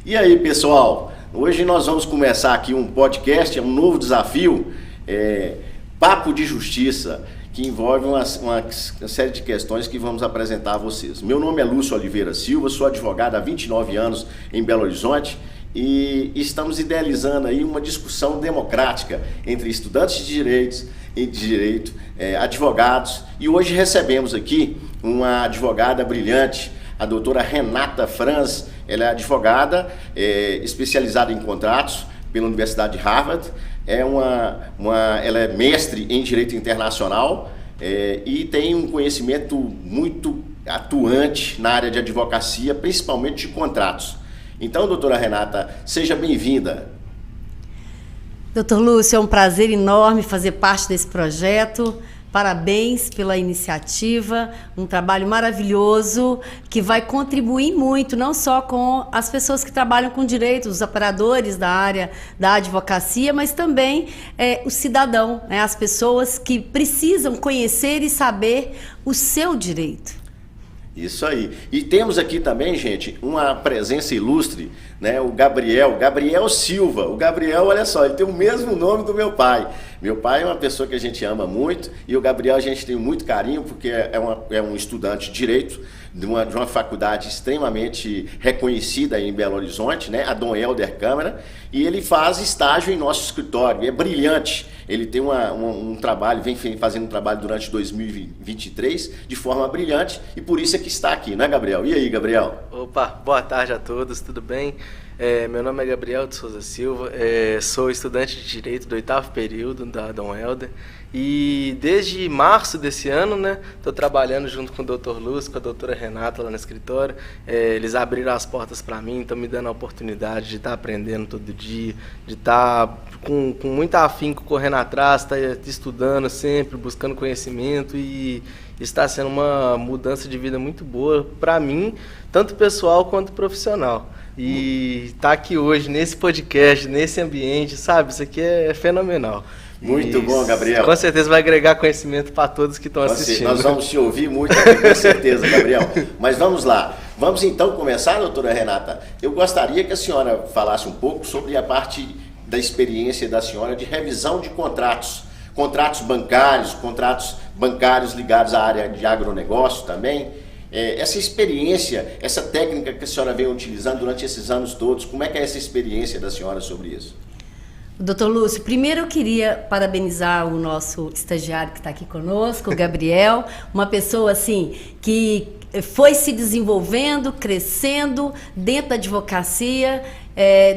E aí, pessoal? Hoje nós vamos começar aqui um podcast, um novo desafio, Papo de Justiça, que envolve uma série de questões que vamos apresentar a vocês. Meu nome é Lúcio Oliveira Silva, sou advogado há 29 anos em Belo Horizonte e estamos idealizando aí uma discussão democrática entre estudantes de direito, advogados, e hoje recebemos aqui uma advogada brilhante, a doutora Renata Franz. Ela é advogada, especializada em contratos pela Universidade de Harvard, ela é mestre em Direito Internacional e tem um conhecimento muito atuante na área de advocacia, principalmente de contratos. Então, doutora Renata, seja bem-vinda. Doutor Lúcio, é um prazer enorme fazer parte desse projeto. Parabéns pela iniciativa, um trabalho maravilhoso que vai contribuir muito, não só com as pessoas que trabalham com direito, os operadores da área da advocacia, mas também o cidadão, né, as pessoas que precisam conhecer e saber o seu direito. Isso aí. E temos aqui também, gente, uma presença ilustre, né? O Gabriel Silva. O Gabriel, olha só, ele tem o mesmo nome do meu pai. Meu pai é uma pessoa que a gente ama muito e o Gabriel a gente tem muito carinho porque é um estudante de Direito de uma faculdade extremamente reconhecida em Belo Horizonte, né? A Dom Helder Câmara, e ele faz estágio em nosso escritório, é brilhante. Ele tem um trabalho, vem fazendo um trabalho durante 2023 de forma brilhante e por isso é que está aqui, né, Gabriel? E aí, Gabriel? Opa, boa tarde a todos, tudo bem? Meu nome é Gabriel de Souza Silva, sou estudante de Direito do 8º período da Dom Helder e desde março desse ano, né, estou trabalhando junto com o Dr. Lúcio, com a doutora Renata lá no escritório. Eles abriram as portas para mim, estão me dando a oportunidade de estar aprendendo todo dia, de estar com muito afinco correndo atrás, estar estudando sempre, buscando conhecimento, e está sendo uma mudança de vida muito boa para mim, tanto pessoal quanto profissional. E estar aqui hoje nesse podcast, nesse ambiente, sabe, isso aqui é fenomenal. Muito bom, Gabriel. Com certeza vai agregar conhecimento para todos que estão assistindo. Nós vamos te ouvir muito aqui, com certeza, Gabriel. Mas vamos lá. Vamos então começar, doutora Renata. Eu gostaria que a senhora falasse um pouco sobre a parte da experiência da senhora de revisão de contratos bancários ligados à área de agronegócio também. Essa experiência, essa técnica que a senhora vem utilizando durante esses anos todos, como é que é essa experiência da senhora sobre isso? Doutor Lúcio, primeiro eu queria parabenizar o nosso estagiário que está aqui conosco, o Gabriel, uma pessoa assim que foi se desenvolvendo, crescendo dentro da advocacia,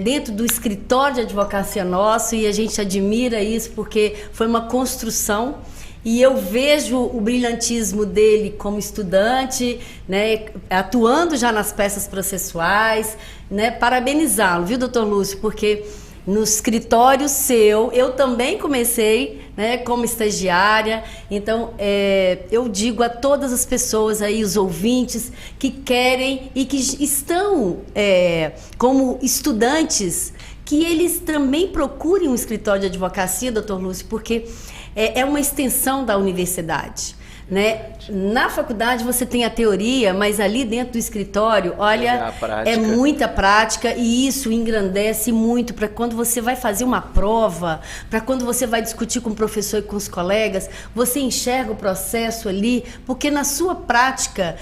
dentro do escritório de advocacia nosso, e a gente admira isso porque foi uma construção. E eu vejo o brilhantismo dele como estudante, né, atuando já nas peças processuais, né, parabenizá-lo, viu, doutor Lúcio, porque no escritório seu, eu também comecei, né, como estagiária. Então, eu digo a todas as pessoas aí, os ouvintes, que querem e que estão como estudantes, que eles também procurem um escritório de advocacia, doutor Lúcio, porque é uma extensão da universidade. Né? Na faculdade você tem a teoria, mas ali dentro do escritório, olha, é muita prática, e isso engrandece muito para quando você vai fazer uma prova, para quando você vai discutir com o professor e com os colegas, você enxerga o processo ali, porque na sua prática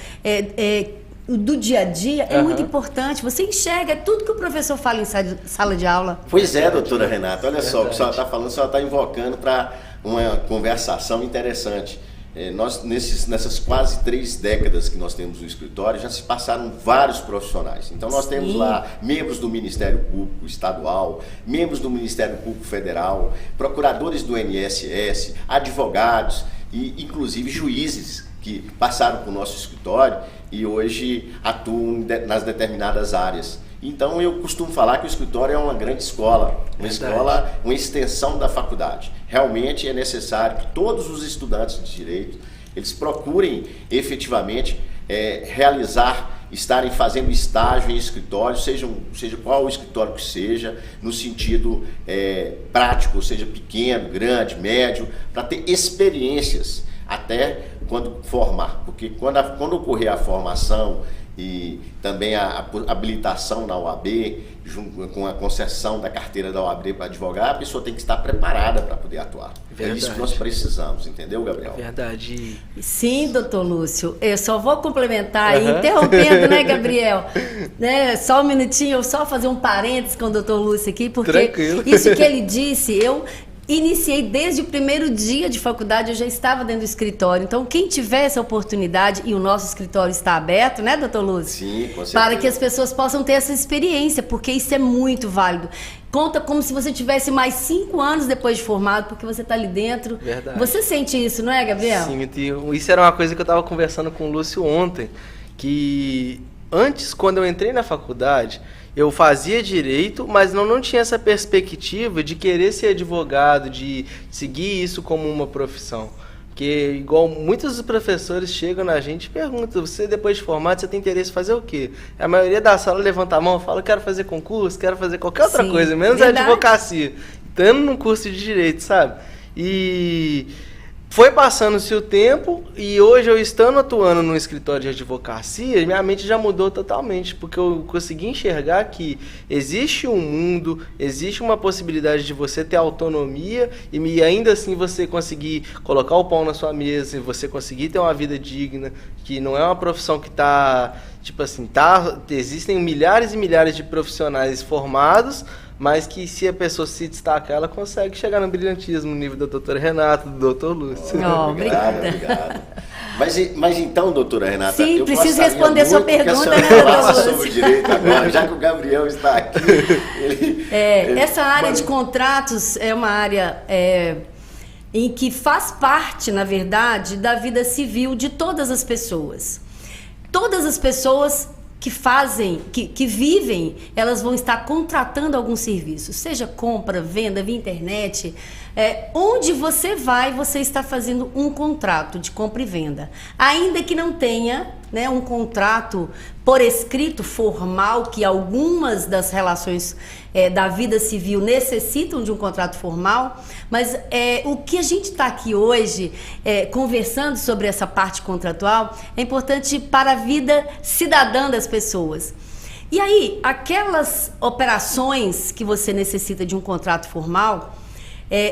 do dia a dia é muito importante. Você enxerga tudo que o professor fala em sala de aula. Pois é, doutora Renata, olha só, o que a senhora está falando, a senhora está invocando para uma conversação interessante. Nessas quase 3 décadas que nós temos no escritório, já se passaram vários profissionais. Então nós temos lá membros do Ministério Público Estadual, membros do Ministério Público Federal, procuradores do INSS, advogados e inclusive juízes que passaram por nosso escritório e hoje atuam nas determinadas áreas. Então eu costumo falar que o escritório é uma grande escola, uma extensão da faculdade. Realmente é necessário que todos os estudantes de direito, eles procurem efetivamente estarem fazendo estágio em escritório, seja qual o escritório que seja, no sentido prático, seja pequeno, grande, médio, para ter experiências até quando formar, porque quando ocorrer a formação e também a habilitação na OAB, junto com a concessão da carteira da OAB para advogar, a pessoa tem que estar preparada para poder atuar. Verdade. É isso que nós precisamos, entendeu, Gabriel? Verdade. Sim, doutor Lúcio, eu só vou complementar aí, interrompendo, né, Gabriel? Né, só um minutinho, eu só fazer um parênteses com o doutor Lúcio aqui, porque Tranquilo. Isso que ele disse, eu iniciei desde o primeiro dia de faculdade, eu já estava dentro do escritório. Então, quem tiver essa oportunidade, e o nosso escritório está aberto, né, doutor Lúcio? Sim, com certeza. Para que as pessoas possam ter essa experiência, porque isso é muito válido. Conta como se você tivesse mais 5 anos depois de formado, porque você está ali dentro. Verdade. Você sente isso, não é, Gabriel? Sim, isso era uma coisa que eu estava conversando com o Lúcio ontem, que antes, quando eu entrei na faculdade, eu fazia direito, mas não tinha essa perspectiva de querer ser advogado, de seguir isso como uma profissão. Porque, igual muitos dos professores chegam na gente e perguntam, você depois de formado, você tem interesse em fazer o quê? A maioria da sala levanta a mão e fala, quero fazer concurso, quero fazer qualquer outra coisa, menos a advocacia. Estando num curso de direito, sabe? E foi passando-se o tempo e hoje eu estando atuando no escritório de advocacia, minha mente já mudou totalmente, porque eu consegui enxergar que existe um mundo, existe uma possibilidade de você ter autonomia e ainda assim você conseguir colocar o pão na sua mesa, você conseguir ter uma vida digna, que não é uma profissão que está, tipo assim, existem milhares e milhares de profissionais formados, mas que se a pessoa se destaca, ela consegue chegar no brilhantismo, no nível da doutora Renata, do doutor Lúcio. Obrigada. Mas então, doutora Renata, sim, eu preciso responder sua pergunta, né, doutora Lúcio? Sobre direito agora, já que o Gabriel está aqui. Essa área de contratos é uma área em que faz parte, na verdade, da vida civil de todas as pessoas. Todas as pessoas que vivem, elas vão estar contratando algum serviço, seja compra, venda, via internet, onde você vai, você está fazendo um contrato de compra e venda. Ainda que não tenha, né, um contrato por escrito formal, que algumas das relações da vida civil necessitam de um contrato formal, mas o que a gente está aqui hoje conversando sobre essa parte contratual é importante para a vida cidadã das pessoas. E aí, aquelas operações que você necessita de um contrato formal,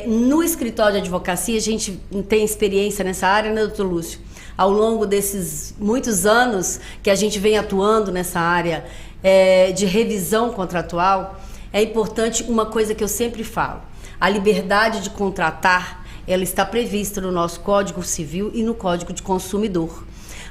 no escritório de advocacia, a gente tem experiência nessa área, né, doutor Lúcio? Ao longo desses muitos anos que a gente vem atuando nessa área de revisão contratual, é importante uma coisa que eu sempre falo. A liberdade de contratar, ela está prevista no nosso Código Civil e no Código de Consumidor.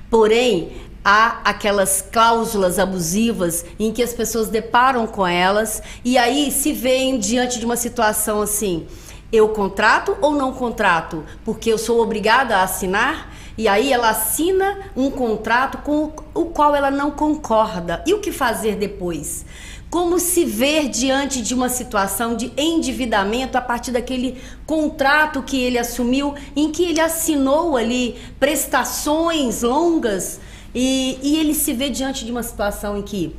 Porém, há aquelas cláusulas abusivas em que as pessoas deparam com elas e aí se veem diante de uma situação assim, eu contrato ou não contrato? Porque eu sou obrigada a assinar? E aí ela assina um contrato com o qual ela não concorda. E o que fazer depois? Como se ver diante de uma situação de endividamento a partir daquele contrato que ele assumiu, em que ele assinou ali prestações longas e ele se vê diante de uma situação em que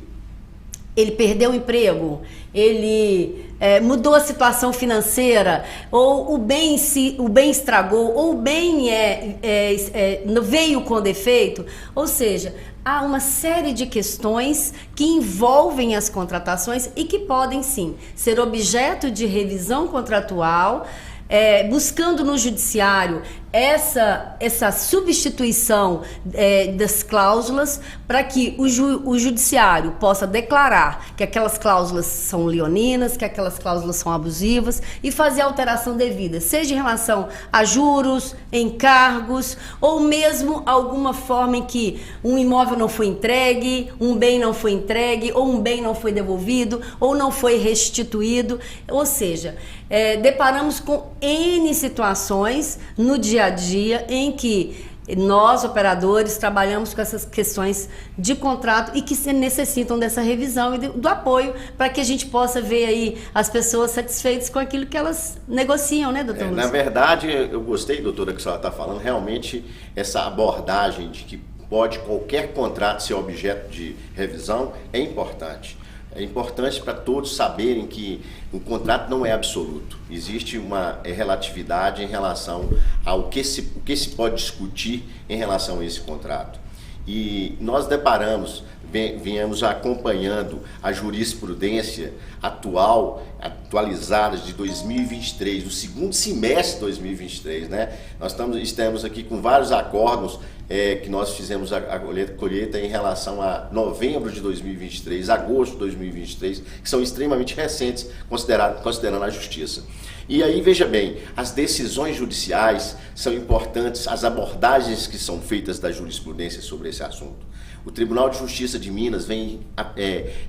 ele perdeu o emprego, ele mudou a situação financeira, ou o bem estragou, ou o bem veio com defeito. Ou seja, há uma série de questões que envolvem as contratações e que podem, sim, ser objeto de revisão contratual, buscando no judiciário essa substituição das cláusulas para que o judiciário possa declarar que aquelas cláusulas são leoninas, que aquelas cláusulas são abusivas e fazer a alteração devida, seja em relação a juros, encargos ou mesmo alguma forma em que um imóvel não foi entregue, um bem não foi entregue ou um bem não foi devolvido ou não foi restituído, ou seja, deparamos com N situações no dia a dia em que nós, operadores, trabalhamos com essas questões de contrato e que necessitam dessa revisão e do apoio para que a gente possa ver aí as pessoas satisfeitas com aquilo que elas negociam, né, doutor Lúcio? Na verdade, eu gostei, doutora, que a senhora está falando, realmente essa abordagem de que pode qualquer contrato ser objeto de revisão é importante. É importante para todos saberem que o contrato não é absoluto. Existe uma relatividade em relação ao que se pode discutir em relação a esse contrato. E nós viemos acompanhando a jurisprudência atualizada de 2023, do segundo semestre de 2023, né? Nós estamos aqui com vários acórdãos que nós fizemos a colheita em relação a novembro de 2023, agosto de 2023, que são extremamente recentes, considerando a justiça. E aí, veja bem, as decisões judiciais são importantes, as abordagens que são feitas da jurisprudência sobre esse assunto. O Tribunal de Justiça de Minas vem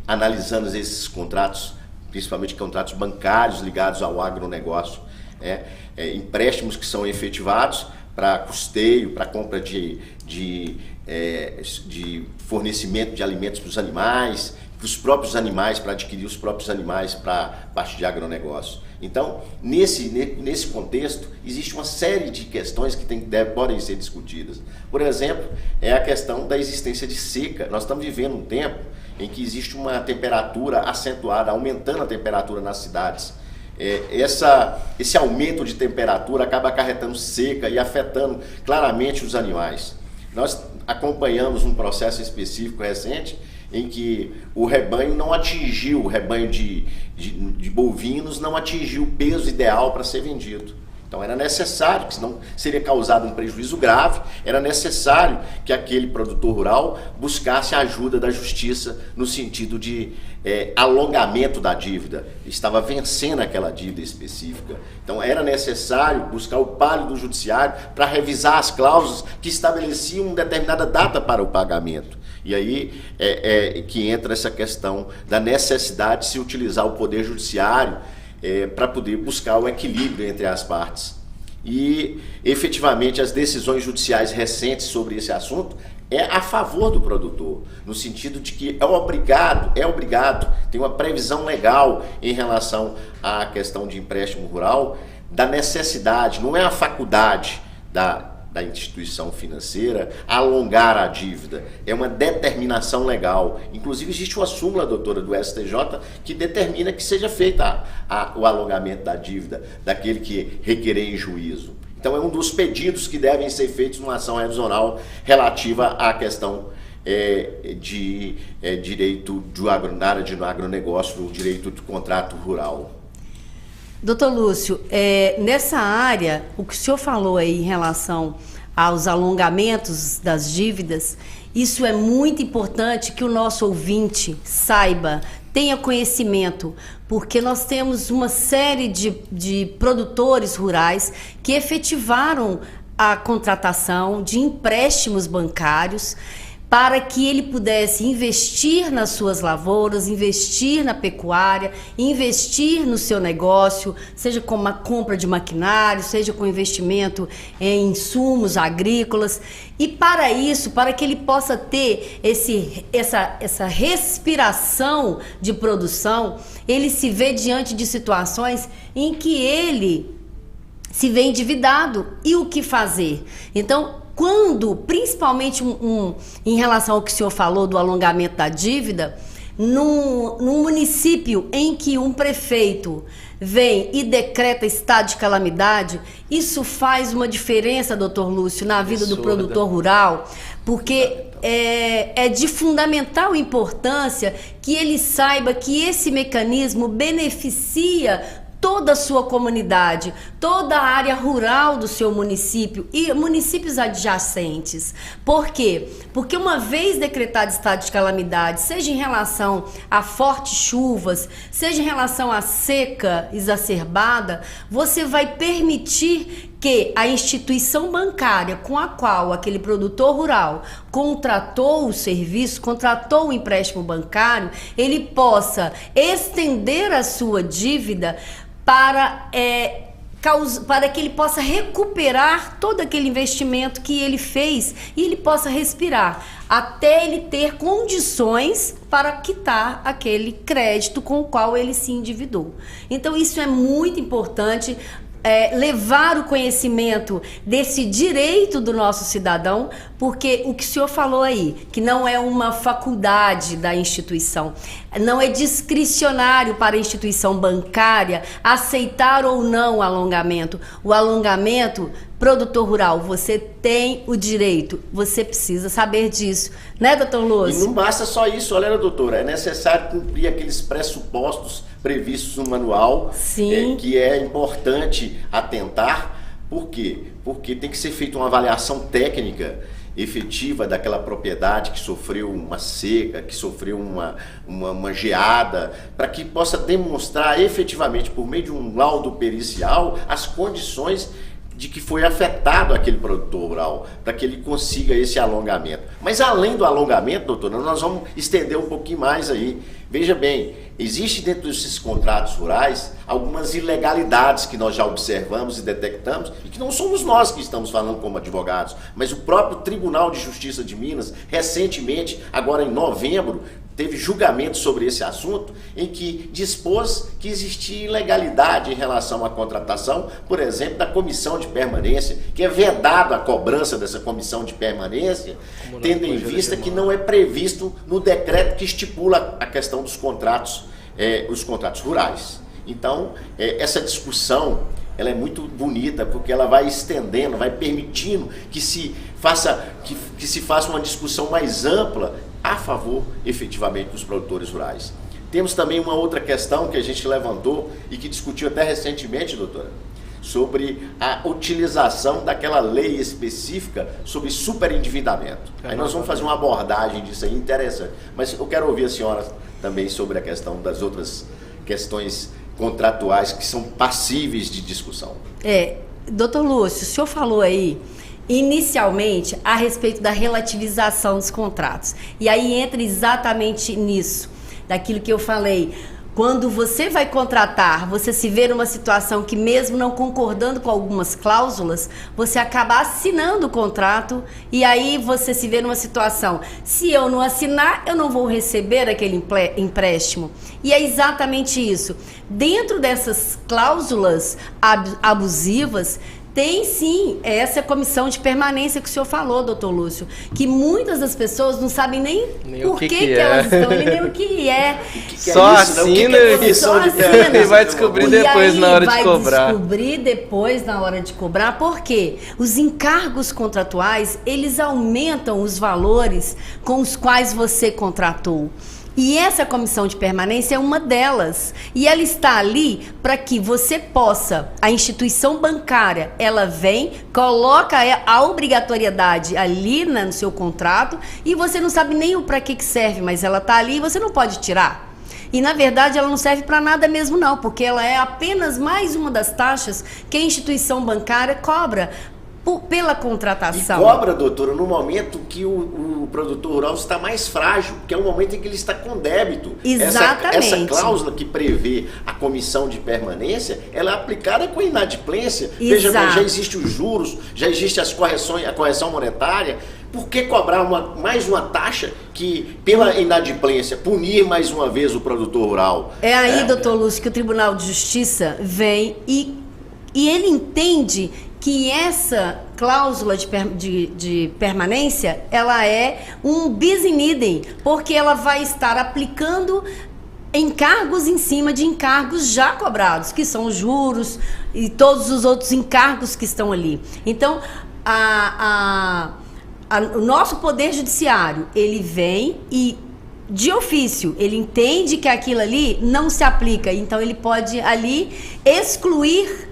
analisando esses contratos, principalmente contratos bancários ligados ao agronegócio, empréstimos que são efetivados para custeio, para compra de fornecimento de alimentos para os animais, para os próprios animais, para adquirir os próprios animais para parte de agronegócio. Então, nesse contexto, existe uma série de questões que podem ser discutidas. Por exemplo, é a questão da existência de seca. Nós estamos vivendo um tempo em que existe uma temperatura acentuada, aumentando a temperatura nas cidades. Esse aumento de temperatura acaba acarretando seca e afetando claramente os animais. Nós acompanhamos um processo específico recente em que o rebanho não atingiu, o rebanho de bovinos não atingiu o peso ideal para ser vendido. Então era necessário, que senão seria causado um prejuízo grave, era necessário que aquele produtor rural buscasse a ajuda da justiça no sentido de alongamento da dívida. Estava vencendo aquela dívida específica. Então era necessário buscar o páreo do judiciário para revisar as cláusulas que estabeleciam uma determinada data para o pagamento. E aí que entra essa questão da necessidade de se utilizar o poder judiciário para poder buscar o equilíbrio entre as partes. E, efetivamente, as decisões judiciais recentes sobre esse assunto é a favor do produtor, no sentido de que é obrigado, tem uma previsão legal em relação à questão de empréstimo rural, da necessidade, não é a faculdade da instituição financeira alongar a dívida, é uma determinação legal. Inclusive existe uma súmula, doutora, do STJ que determina que seja feito o alongamento da dívida daquele que requerer em juízo. Então é um dos pedidos que devem ser feitos numa ação revisional relativa à questão de direito na área do agronegócio, do direito do contrato rural. Doutor Lúcio, nessa área, o que o senhor falou aí em relação aos alongamentos das dívidas, isso é muito importante que o nosso ouvinte saiba, tenha conhecimento, porque nós temos uma série de produtores rurais que efetivaram a contratação de empréstimos bancários para que ele pudesse investir nas suas lavouras, investir na pecuária, investir no seu negócio, seja com uma compra de maquinário, seja com investimento em insumos agrícolas. E para isso, para que ele possa ter essa respiração de produção, ele se vê diante de situações em que ele se vê endividado. E o que fazer? Então, quando, principalmente em relação ao que o senhor falou do alongamento da dívida, num município em que um prefeito vem e decreta estado de calamidade, isso faz uma diferença, doutor Lúcio, na vida do produtor rural, porque é de fundamental importância que ele saiba que esse mecanismo beneficia toda a sua comunidade, toda a área rural do seu município e municípios adjacentes. Por quê? Porque uma vez decretado estado de calamidade, seja em relação a fortes chuvas, seja em relação à seca exacerbada, você vai permitir que a instituição bancária com a qual aquele produtor rural contratou o serviço, contratou o empréstimo bancário, ele possa estender a sua dívida para que ele possa recuperar todo aquele investimento que ele fez e ele possa respirar, até ele ter condições para quitar aquele crédito com o qual ele se endividou. Então isso é muito importante. levar o conhecimento desse direito do nosso cidadão, porque o que o senhor falou aí, que não é uma faculdade da instituição, não é discricionário para a instituição bancária aceitar ou não o alongamento. O alongamento, produtor rural, você tem o direito, você precisa saber disso, né, doutor Lúcio? E não basta só isso, olha, doutora, é necessário cumprir aqueles pressupostos previstos no manual, que é importante atentar. Por quê? Porque tem que ser feita uma avaliação técnica efetiva daquela propriedade que sofreu uma seca, que sofreu uma geada, para que possa demonstrar efetivamente, por meio de um laudo pericial, as condições de que foi afetado aquele produtor rural, para que ele consiga esse alongamento. Mas além do alongamento, doutora, nós vamos estender um pouquinho mais aí. Veja bem, existe dentro desses contratos rurais algumas ilegalidades que nós já observamos e detectamos, e que não somos nós que estamos falando como advogados, mas o próprio Tribunal de Justiça de Minas, recentemente, agora em novembro, teve julgamento sobre esse assunto, em que dispôs que existia ilegalidade em relação à contratação, por exemplo, da comissão de permanência, que é vedado a cobrança dessa comissão de permanência, tendo em vista que não é previsto no decreto que estipula a questão dos contratos, os contratos rurais. Então, essa discussão, ela é muito bonita, porque ela vai estendendo, vai permitindo que se faça uma discussão mais ampla a favor, efetivamente, dos produtores rurais. Temos também uma outra questão que a gente levantou e que discutiu até recentemente, doutora, sobre a utilização daquela lei específica sobre superendividamento. Aí nós vamos fazer uma abordagem disso aí interessante, mas eu quero ouvir a senhora também sobre a questão das outras questões contratuais que são passíveis de discussão. Doutor Lúcio, o senhor falou aí inicialmente a respeito da relativização dos contratos. E aí entra exatamente nisso, daquilo que eu falei. Quando você vai contratar, você se vê numa situação que, mesmo não concordando com algumas cláusulas, você acaba assinando o contrato, e aí você se vê numa situação: se eu não assinar, eu não vou receber aquele empréstimo. E é exatamente isso. Dentro dessas cláusulas abusivas, tem sim essa comissão de permanência que o senhor falou, doutor Lúcio, que muitas das pessoas não sabem nem por que elas estão ali, nem o que é. Só assina e vai descobrir depois na hora de cobrar. Vai descobrir depois na hora de cobrar, porque os encargos contratuais, eles aumentam os valores com os quais você contratou. E essa comissão de permanência é uma delas. E ela está ali para que você possa, a instituição bancária, ela vem, coloca a obrigatoriedade ali no seu contrato, e você não sabe nem para que serve, mas ela está ali e você não pode tirar. E, na verdade, ela não serve para nada mesmo não, porque ela é apenas mais uma das taxas que a instituição bancária cobra pela contratação. E cobra, doutora, no momento que o produtor rural está mais frágil, que é o momento em que ele está com débito. Exatamente. Essa cláusula que prevê a comissão de permanência, ela é aplicada com inadimplência. Exato. Veja bem, já existem os juros, já existe a correção monetária. Por que cobrar mais uma taxa que, pela inadimplência, punir mais uma vez o produtor rural? É aí, doutor Lúcio, que o Tribunal de Justiça vem e ele entende que essa cláusula de permanência, ela é um bis in idem, porque ela vai estar aplicando encargos em cima de encargos já cobrados, que são os juros e todos os outros encargos que estão ali. Então, o nosso Poder Judiciário, ele vem e, de ofício, ele entende que aquilo ali não se aplica, então ele pode ali excluir,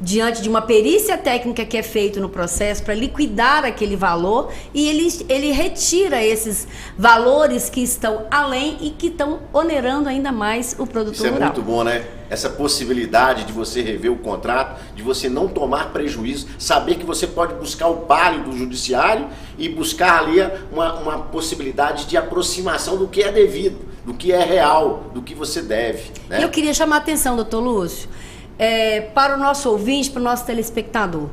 diante de uma perícia técnica que é feita no processo para liquidar aquele valor, e ele retira esses valores que estão além e que estão onerando ainda mais o produtor rural. Isso é muito bom, né? Essa possibilidade de você rever o contrato, de você não tomar prejuízo, saber que você pode buscar o páreo do judiciário e buscar ali uma possibilidade de aproximação do que é devido, do que é real, do que você deve, né? Eu queria chamar a atenção, doutor Lúcio, para o nosso ouvinte, para o nosso telespectador.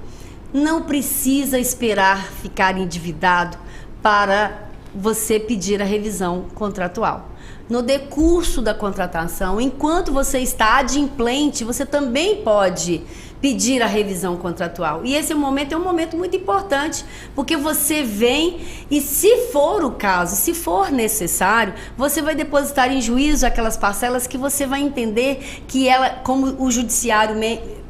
Não precisa esperar ficar endividado para você pedir a revisão contratual. No decurso da contratação, enquanto você está adimplente, você também pode pedir a revisão contratual. E esse momento é um momento muito importante, porque você vem e, se for o caso, se for necessário, você vai depositar em juízo aquelas parcelas que você vai entender que ela, como o judiciário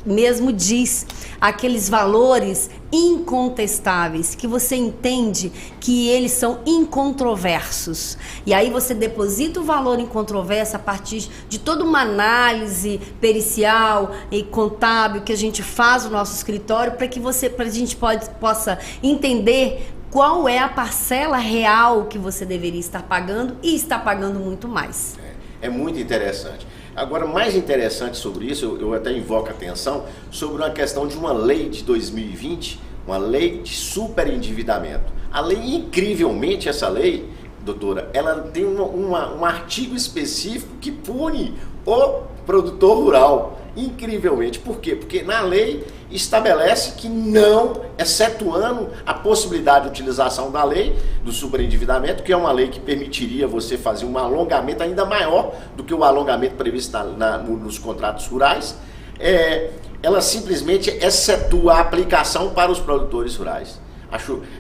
mesmo diz, aqueles valores incontestáveis, que você entende que eles são incontroversos. E aí você deposita o valor incontroverso a partir de toda uma análise pericial e contábil que a gente faz no nosso escritório, para que a gente possa entender qual é a parcela real que você deveria estar pagando, e está pagando muito mais. É muito interessante. Agora, mais interessante sobre isso, eu até invoco a atenção sobre uma questão de uma lei de 2020, uma lei de superendividamento. A lei, incrivelmente, essa lei, doutora, ela tem um artigo específico que pune o produtor rural. Incrivelmente. Por quê? Porque na lei estabelece que não, excetuando a possibilidade de utilização da lei do superendividamento, que é uma lei que permitiria você fazer um alongamento ainda maior do que o alongamento previsto nos contratos rurais, ela simplesmente excetua a aplicação para os produtores rurais.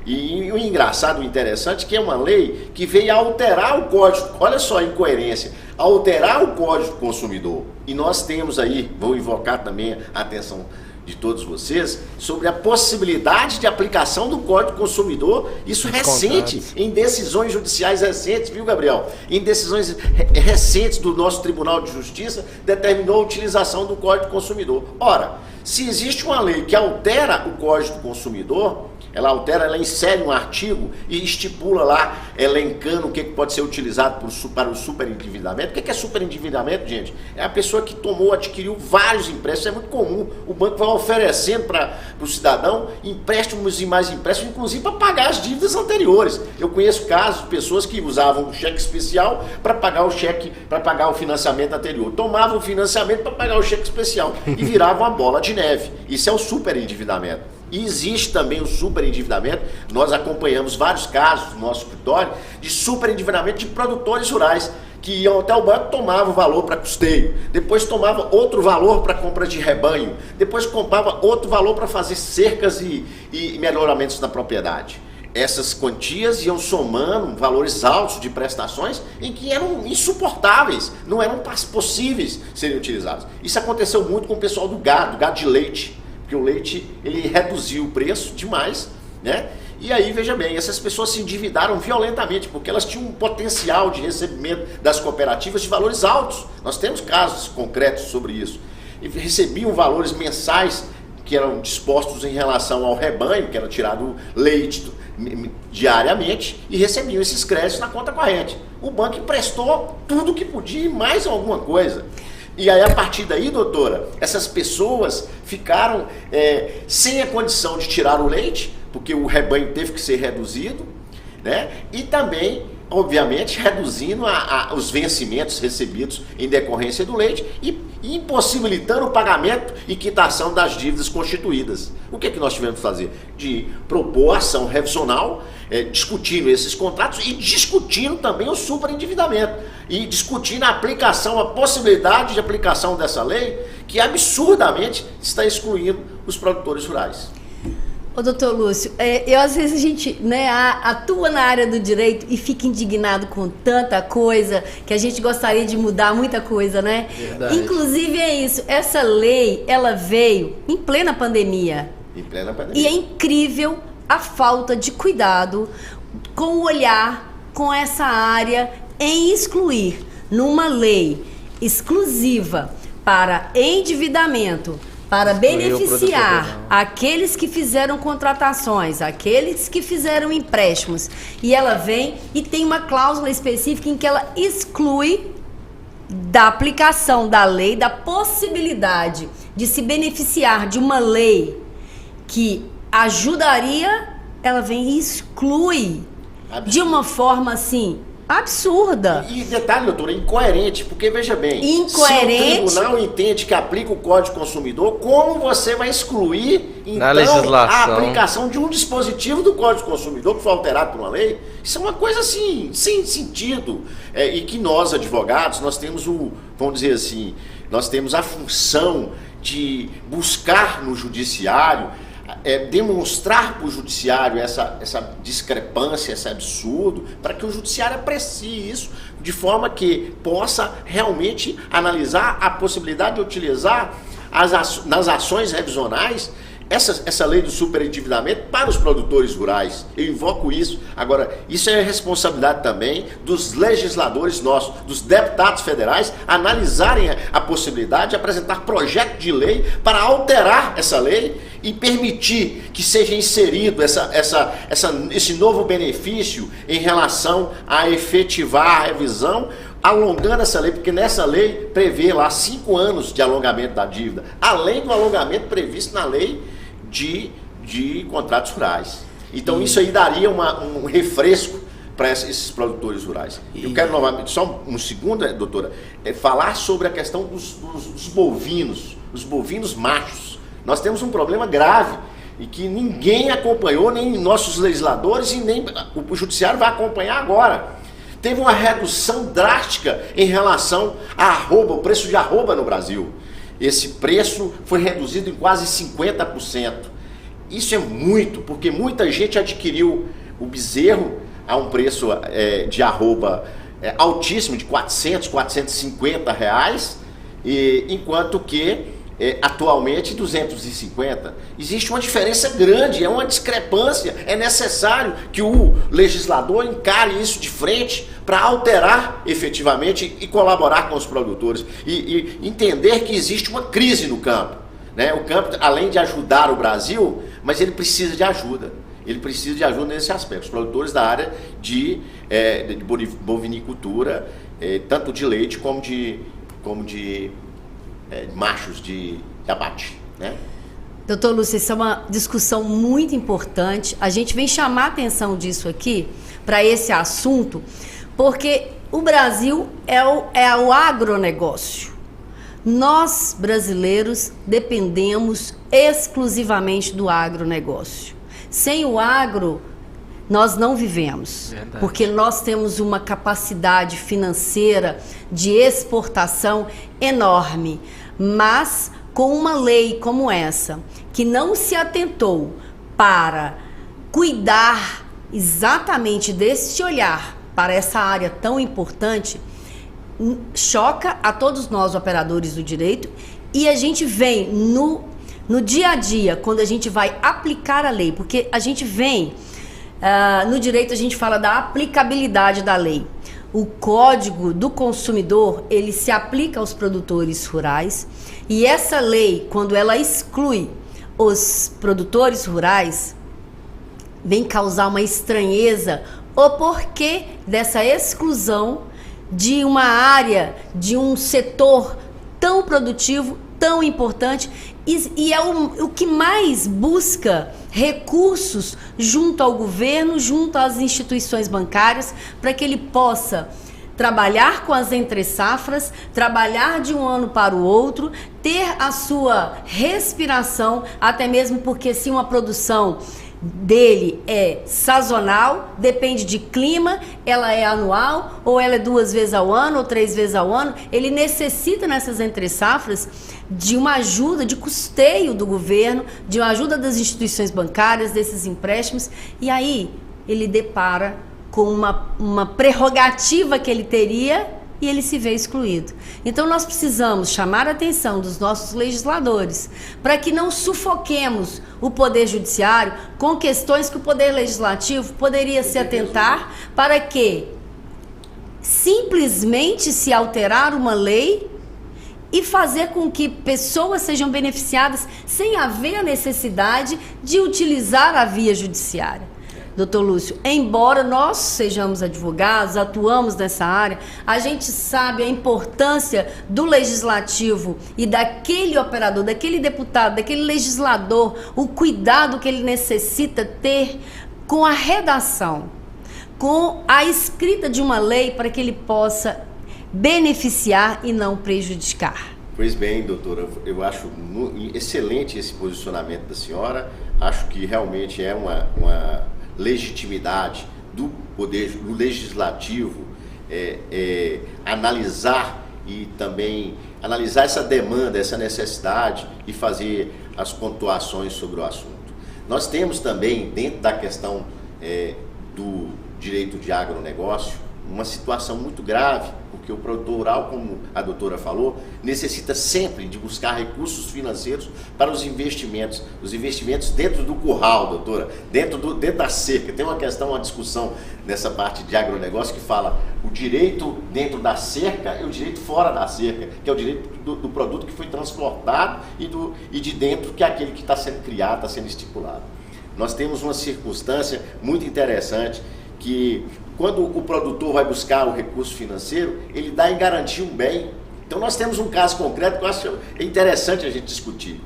E o engraçado, o interessante, que é uma lei que veio alterar o Código, olha só a incoerência, alterar o Código do Consumidor. E nós temos aí, vou invocar também a atenção de todos vocês, sobre a possibilidade de aplicação do Código do Consumidor, isso recente, em decisões judiciais recentes, viu, Gabriel? Em decisões recentes do nosso Tribunal de Justiça, determinou a utilização do Código do Consumidor. Ora, se existe uma lei que altera o Código do Consumidor, ela insere um artigo e estipula lá, elencando o que pode ser utilizado para o superendividamento. O que é superendividamento, gente? É a pessoa que adquiriu vários empréstimos, é muito comum. O banco vai oferecendo para o cidadão empréstimos e mais empréstimos, inclusive para pagar as dívidas anteriores. Eu conheço casos de pessoas que usavam o cheque especial para pagar o financiamento anterior. Tomavam o financiamento para pagar o cheque especial e viravam uma bola de neve. Isso é o superendividamento. E existe também o superendividamento, nós acompanhamos vários casos no nosso escritório de superendividamento de produtores rurais, que iam até o banco, tomavam valor para custeio, depois tomava outro valor para compra de rebanho, depois comprava outro valor para fazer cercas e melhoramentos na propriedade. Essas quantias iam somando valores altos de prestações em que eram insuportáveis, não eram possíveis serem utilizados. Isso aconteceu muito com o pessoal do gado de leite, porque o leite ele reduziu o preço demais, né? E aí, veja bem, essas pessoas se endividaram violentamente, porque elas tinham um potencial de recebimento das cooperativas de valores altos. Nós temos casos concretos sobre isso. E recebiam valores mensais que eram dispostos em relação ao rebanho, que era tirado leite diariamente, e recebiam esses créditos na conta corrente. O banco emprestou tudo que podia e mais alguma coisa. E aí, a partir daí, doutora, essas pessoas ficaram sem a condição de tirar o leite, porque o rebanho teve que ser reduzido, né? E também, obviamente, reduzindo os vencimentos recebidos em decorrência do leite e impossibilitando o pagamento e quitação das dívidas constituídas. O que nós tivemos que fazer? De propor ação revisional, discutindo esses contratos e discutindo também o superendividamento. E discutindo a aplicação, a possibilidade de aplicação dessa lei, que absurdamente está excluindo os produtores rurais. Ô, doutor Lúcio, às vezes a gente atua na área do direito e fica indignado com tanta coisa que a gente gostaria de mudar muita coisa, né? Verdade. Inclusive é isso, essa lei, ela veio em plena pandemia. Em plena pandemia. E é incrível a falta de cuidado com o olhar, com essa área, em excluir numa lei exclusiva para endividamento, para beneficiar aqueles que fizeram contratações, aqueles que fizeram empréstimos. E ela vem e tem uma cláusula específica em que ela exclui da aplicação da lei, da possibilidade de se beneficiar de uma lei que ajudaria, ela vem e exclui de uma forma assim absurda. E detalhe, doutora, incoerente, porque veja bem, incoerente. Se o tribunal entende que aplica o Código do Consumidor, como você vai excluir, então, a aplicação de um dispositivo do Código do Consumidor que foi alterado por uma lei? Isso é uma coisa assim, sem sentido. E que nós, advogados, nós temos vamos dizer assim, nós temos a função de buscar no judiciário, demonstrar para o judiciário essa discrepância, esse absurdo, para que o judiciário aprecie isso de forma que possa realmente analisar a possibilidade de utilizar nas ações revisionais essa lei do superendividamento para os produtores rurais. Eu invoco isso. Agora, isso é responsabilidade também dos legisladores nossos, dos deputados federais, analisarem a possibilidade de apresentar projeto de lei para alterar essa lei e permitir que seja inserido esse novo benefício em relação a efetivar a revisão, alongando essa lei, porque nessa lei prevê lá 5 anos de alongamento da dívida, além do alongamento previsto na lei de contratos rurais. Então isso aí daria um refresco para esses produtores rurais. Eu quero novamente, só um segundo, doutora, falar sobre a questão dos bovinos, os bovinos machos. Nós temos um problema grave e que ninguém acompanhou, nem nossos legisladores e nem o judiciário vai acompanhar agora. Teve uma redução drástica em relação a arroba, o preço de arroba no Brasil. Esse preço foi reduzido em quase 50%. Isso é muito, porque muita gente adquiriu o bezerro a um preço de arroba altíssimo, de 400, 450 reais, enquanto que atualmente 250. Existe uma diferença grande, é uma discrepância. É necessário que o legislador encare isso de frente para alterar efetivamente e colaborar com os produtores e entender que existe uma crise no campo, né? O campo, além de ajudar o Brasil, mas ele precisa de ajuda. Ele precisa de ajuda nesse aspecto. Os produtores da área de bovinicultura, tanto de leite como de machos de abate, né? Doutor Lúcio, essa é uma discussão muito importante. A gente vem chamar a atenção disso aqui, para esse assunto, porque o Brasil é o agronegócio. Nós, brasileiros, dependemos exclusivamente do agronegócio. Sem o agro, nós não vivemos. Verdade. Porque nós temos uma capacidade financeira de exportação enorme. Mas com uma lei como essa, que não se atentou para cuidar exatamente desse olhar para essa área tão importante, choca a todos nós, operadores do direito, e a gente vem no dia a dia, quando a gente vai aplicar a lei, porque a gente vem, no direito a gente fala da aplicabilidade da lei. O Código do Consumidor, ele se aplica aos produtores rurais, e essa lei, quando ela exclui os produtores rurais, vem causar uma estranheza o porquê dessa exclusão de uma área, de um setor tão produtivo, tão importante, e é o que mais busca recursos junto ao governo, junto às instituições bancárias, para que ele possa trabalhar com as entre-safras, trabalhar de um ano para o outro, ter a sua respiração, até mesmo porque se uma produção dele é sazonal, depende de clima, ela é anual, ou ela é 2 vezes ao ano, ou 3 vezes ao ano, ele necessita nessas entre-safras de uma ajuda, de custeio do governo, de uma ajuda das instituições bancárias, desses empréstimos, e aí ele depara com uma prerrogativa que ele teria e ele se vê excluído. Então nós precisamos chamar a atenção dos nossos legisladores para que não sufoquemos o Poder Judiciário com questões que o Poder Legislativo poderia se atentar, para que simplesmente se alterar uma lei e fazer com que pessoas sejam beneficiadas sem haver a necessidade de utilizar a via judiciária. Doutor Lúcio, embora nós sejamos advogados, atuamos nessa área, a gente sabe a importância do legislativo e daquele operador, daquele deputado, daquele legislador, o cuidado que ele necessita ter com a redação, com a escrita de uma lei para que ele possa beneficiar e não prejudicar. Pois bem, doutora, eu acho excelente esse posicionamento da senhora. Acho que realmente é uma legitimidade do poder do legislativo analisar e também analisar essa demanda, essa necessidade e fazer as pontuações sobre o assunto. Nós temos também, dentro da questão do direito de agronegócio, uma situação muito grave, porque o produtor rural, como a doutora falou, necessita sempre de buscar recursos financeiros para os investimentos dentro do curral, doutora, dentro da cerca. Tem uma questão, uma discussão nessa parte de agronegócio que fala o direito dentro da cerca e o direito fora da cerca, que é o direito do produto que foi transportado e de dentro, que é aquele que está sendo criado, está sendo estipulado. Nós temos uma circunstância muito interessante que quando o produtor vai buscar o recurso financeiro, ele dá em garantia um bem. Então nós temos um caso concreto que eu acho interessante a gente discutir.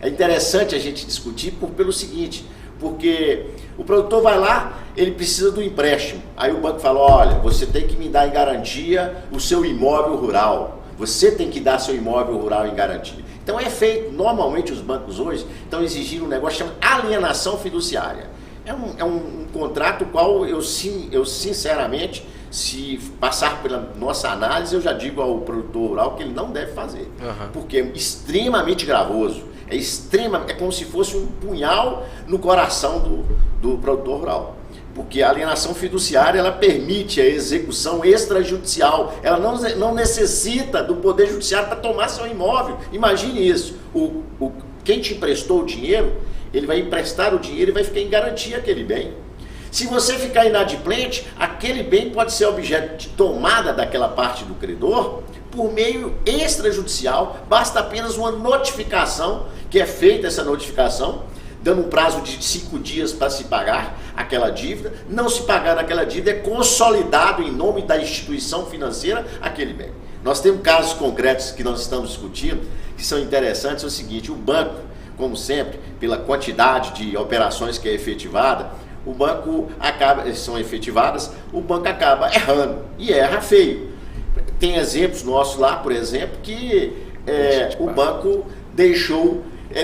É interessante a gente discutir pelo seguinte, porque o produtor vai lá, ele precisa do empréstimo. Aí o banco fala, olha, você tem que me dar em garantia o seu imóvel rural. Você tem que dar seu imóvel rural em garantia. Então é feito, normalmente os bancos hoje estão exigindo um negócio chamado alienação fiduciária. É um contrato qual eu sinceramente, se passar pela nossa análise, eu já digo ao produtor rural que ele não deve fazer. Porque é extremamente gravoso. É como se fosse um punhal no coração do produtor rural. Porque a alienação fiduciária, ela permite a execução extrajudicial. Ela não necessita do poder judiciário para tomar seu imóvel. Imagine isso. Quem te emprestou o dinheiro, ele vai emprestar o dinheiro e vai ficar em garantia aquele bem. Se você ficar inadimplente, aquele bem pode ser objeto de tomada daquela parte do credor por meio extrajudicial. Basta apenas uma notificação, que é feita essa notificação, dando um prazo de 5 dias para se pagar aquela dívida. Não se pagar aquela dívida, é consolidado em nome da instituição financeira aquele bem. Nós temos casos concretos que nós estamos discutindo, que são interessantes. É o seguinte, o banco, como sempre, pela quantidade de operações que é efetivada, o banco acaba errando, e erra feio. Tem exemplos nossos lá, por exemplo, que o banco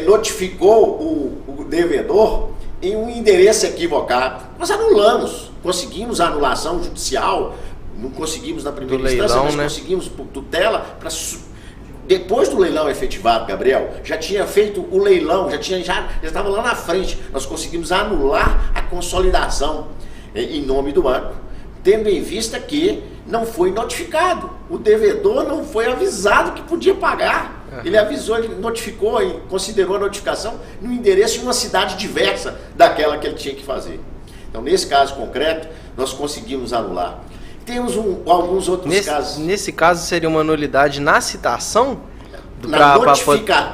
notificou o devedor em um endereço equivocado. Nós conseguimos a anulação judicial, não conseguimos na primeira instância, mas conseguimos por tutela para... Depois do leilão efetivado, Gabriel, já tinha feito o leilão, já estava lá na frente. Nós conseguimos anular a consolidação em nome do banco, tendo em vista que não foi notificado. O devedor não foi avisado que podia pagar. Ele avisou, ele notificou e considerou a notificação no endereço de uma cidade diversa daquela que ele tinha que fazer. Então, nesse caso concreto, nós conseguimos anular. Temos alguns outros casos. Nesse caso, seria uma nulidade na citação?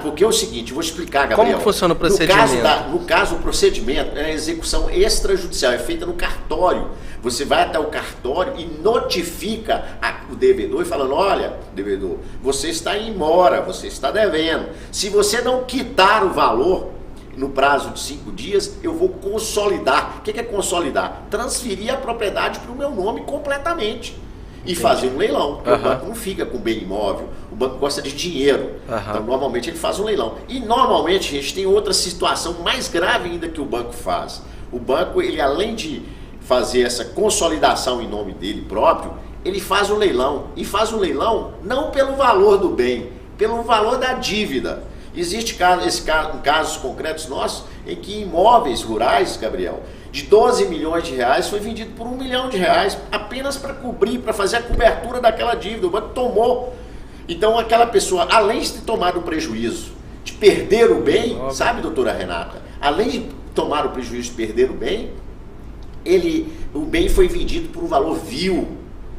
Porque é o seguinte, vou explicar, Gabriel. Como funciona o procedimento? No caso, o procedimento é a execução extrajudicial, é feita no cartório. Você vai até o cartório e notifica o devedor e falando, olha, devedor, você está em mora, você está devendo. Se você não quitar o valor no prazo de 5 dias, eu vou consolidar. O que é consolidar? Transferir a propriedade para o meu nome completamente. E fazer um leilão. O banco não fica com bem imóvel, o banco gosta de dinheiro. Então, normalmente, ele faz um leilão. E, normalmente, a gente tem outra situação mais grave ainda que o banco faz. O banco, ele além de fazer essa consolidação em nome dele próprio, ele faz um leilão. E faz um leilão não pelo valor do bem, pelo valor da dívida. Existe casos concretos nossos em que imóveis rurais, Gabriel, de 12 milhões de reais foi vendido por 1 milhão de reais apenas para cobrir, para fazer a cobertura daquela dívida. O banco tomou. Então aquela pessoa, além de ter tomado o prejuízo de perder o bem, sabe, doutora Renata? Além de tomar o prejuízo de perder o bem, o bem foi vendido por um valor vil,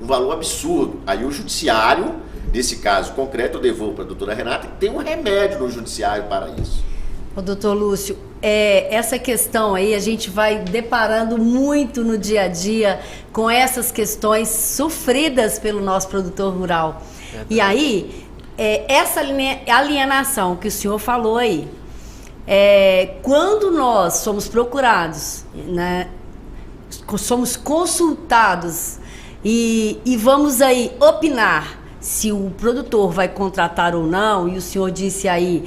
um valor absurdo. Aí o judiciário, nesse caso concreto, eu devolvo para a doutora Renata, que tem um remédio no judiciário para isso. Ô, doutor Lúcio, essa questão aí a gente vai deparando muito no dia a dia com essas questões sofridas pelo nosso produtor rural. Verdade. E aí, essa alienação que o senhor falou aí, quando nós somos procurados, né, somos consultados e vamos aí opinar se o produtor vai contratar ou não, e o senhor disse aí,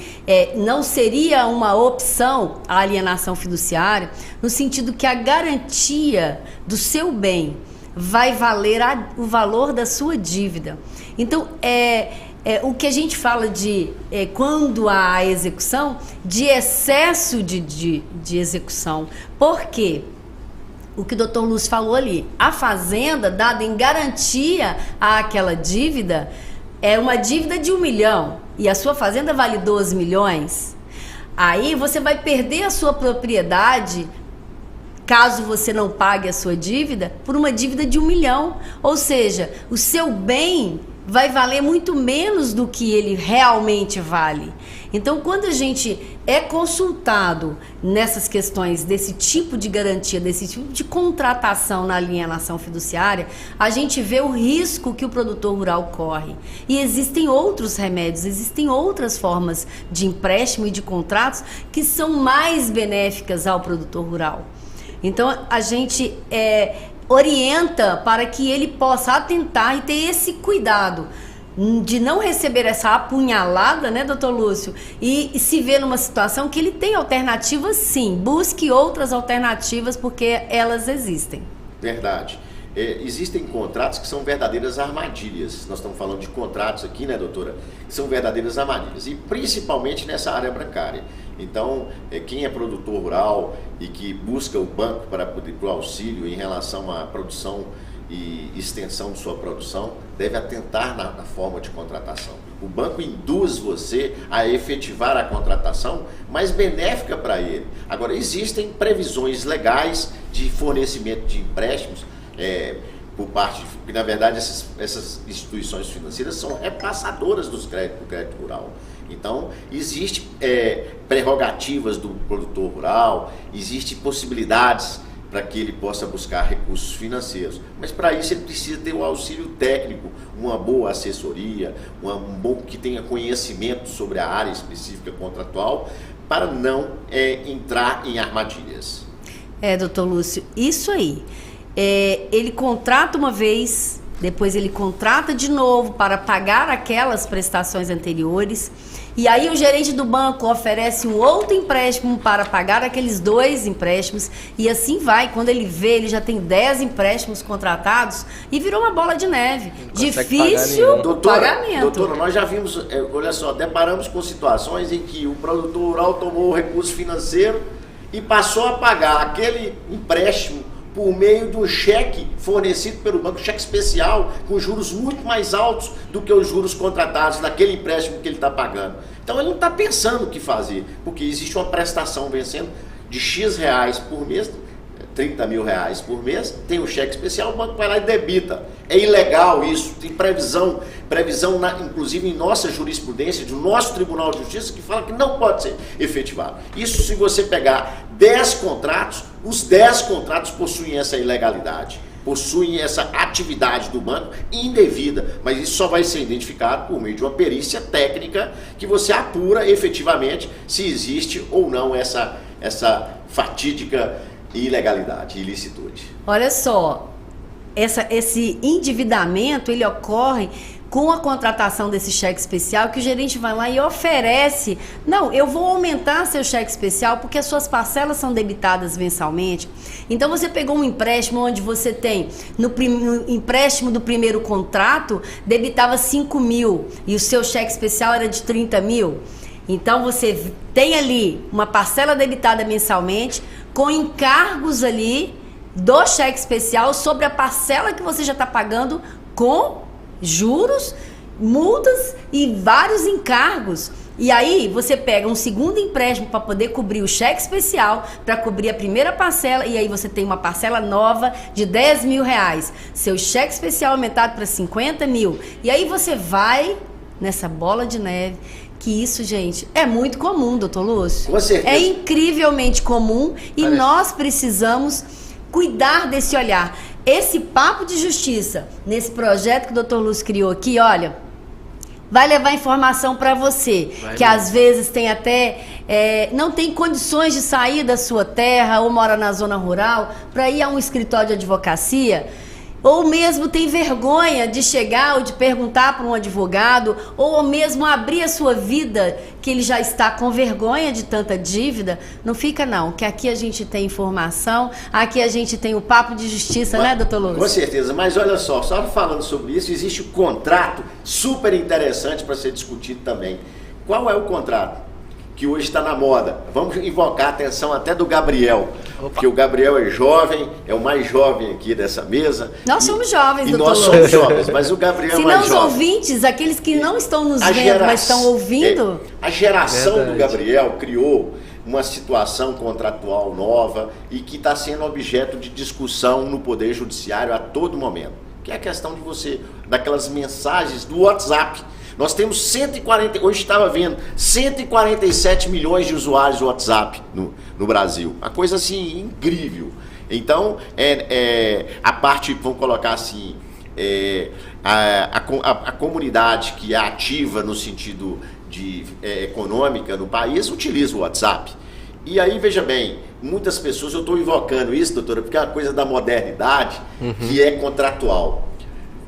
não seria uma opção a alienação fiduciária, no sentido que a garantia do seu bem vai valer o valor da sua dívida. Então, o que a gente fala de, quando há a execução, de excesso de execução. Por quê? O que o doutor Lúcio falou ali, a fazenda dada em garantia àquela dívida é uma dívida de 1 milhão e a sua fazenda vale 12 milhões. Aí você vai perder a sua propriedade, caso você não pague a sua dívida, por uma dívida de 1 milhão. Ou seja, o seu bem vai valer muito menos do que ele realmente vale. Então, quando a gente é consultado nessas questões desse tipo de garantia, desse tipo de contratação na alienação fiduciária, a gente vê o risco que o produtor rural corre. E existem outros remédios, existem outras formas de empréstimo e de contratos que são mais benéficas ao produtor rural. Então, a gente orienta para que ele possa atentar e ter esse cuidado de não receber essa apunhalada, né, doutor Lúcio? E se ver numa situação que ele tem alternativas, sim. Busque outras alternativas, porque elas existem. Verdade. Existem contratos que são verdadeiras armadilhas. Nós estamos falando de contratos aqui, né, doutora? Que são verdadeiras armadilhas. E principalmente nessa área bancária. Então, quem é produtor rural e que busca o banco para o auxílio em relação à produção e extensão de sua produção, deve atentar na forma de contratação. O banco induz você a efetivar a contratação mais benéfica para ele. Agora, existem previsões legais de fornecimento de empréstimos por parte, porque na verdade essas instituições financeiras são repassadoras do crédito rural. Então, existem prerrogativas do produtor rural, existem possibilidades para que ele possa buscar recursos financeiros. Mas para isso ele precisa ter um auxílio técnico, uma boa assessoria, um bom que tenha conhecimento sobre a área específica contratual, para não entrar em armadilhas. Doutor Lúcio, isso aí. Ele contrata uma vez, depois ele contrata de novo para pagar aquelas prestações anteriores, e aí o gerente do banco oferece um outro empréstimo para pagar aqueles 2 empréstimos, e assim vai. Quando ele vê, ele já tem 10 empréstimos contratados e virou uma bola de neve. Difícil o pagamento. Doutora, nós já vimos, olha só, deparamos com situações em que o produtor rural tomou o recurso financeiro e passou a pagar aquele empréstimo por meio de um cheque fornecido pelo banco, cheque especial, com juros muito mais altos do que os juros contratados naquele empréstimo que ele está pagando. Então ele não está pensando o que fazer, porque existe uma prestação vencendo de X reais por mês, 30 mil reais por mês, tem um cheque especial, o banco vai lá e debita. É ilegal isso, tem previsão inclusive em nossa jurisprudência, do nosso Tribunal de Justiça, que fala que não pode ser efetivado. Isso se você pegar 10 contratos, os 10 contratos possuem essa ilegalidade, possuem essa atividade do banco indevida, mas isso só vai ser identificado por meio de uma perícia técnica que você apura efetivamente se existe ou não essa fatídica ilegalidade, ilicitude. Olha só, esse endividamento, ele ocorre com a contratação desse cheque especial, que o gerente vai lá e oferece: não, eu vou aumentar seu cheque especial porque as suas parcelas são debitadas mensalmente. Então você pegou um empréstimo onde você tem, no empréstimo do primeiro contrato, debitava 5 mil e o seu cheque especial era de 30 mil. Então você tem ali uma parcela debitada mensalmente, com encargos ali do cheque especial sobre a parcela que você já está pagando, com juros, multas e vários encargos. E aí você pega um segundo empréstimo para poder cobrir o cheque especial, para cobrir a primeira parcela, e aí você tem uma parcela nova de 10 mil reais. Seu cheque especial aumentado para 50 mil. E aí você vai nessa bola de neve. Que isso, gente, é muito comum, doutor Lúcio. Com certeza. É incrivelmente comum e nós precisamos cuidar desse olhar. Esse papo de justiça, nesse projeto que o doutor Lúcio criou aqui, olha, vai levar informação para você, que às vezes tem até, não tem condições de sair da sua terra ou mora na zona rural, para ir a um escritório de advocacia. ou mesmo tem vergonha de chegar ou de perguntar para um advogado, ou mesmo abrir a sua vida, que ele já está com vergonha de tanta dívida, não fica não, que aqui a gente tem informação, aqui a gente tem o papo de justiça, né, doutor Lúcio? Com certeza, mas olha só falando sobre isso, existe um contrato super interessante para ser discutido também. Qual é o contrato? Que hoje está na moda. Vamos invocar a atenção até do Gabriel, porque o Gabriel é jovem, é o mais jovem aqui dessa mesa. Nós somos jovens, doutor nós Lúcio. somos jovens, mas o Gabriel é mais jovem. Se não os ouvintes, aqueles que não estão nos vendo, mas estão ouvindo. A geração do Gabriel criou uma situação contratual nova e que está sendo objeto de discussão no Poder Judiciário a todo momento. Que é a questão de daquelas mensagens do WhatsApp. Nós temos hoje estava vendo, 147 milhões de usuários do WhatsApp no Brasil. Uma coisa assim, incrível. Então, a parte, vamos colocar assim, a comunidade que é ativa no sentido de econômica no país utiliza o WhatsApp. E aí, veja bem, muitas pessoas, eu estou invocando isso, doutora, porque é uma coisa da modernidade que é contratual.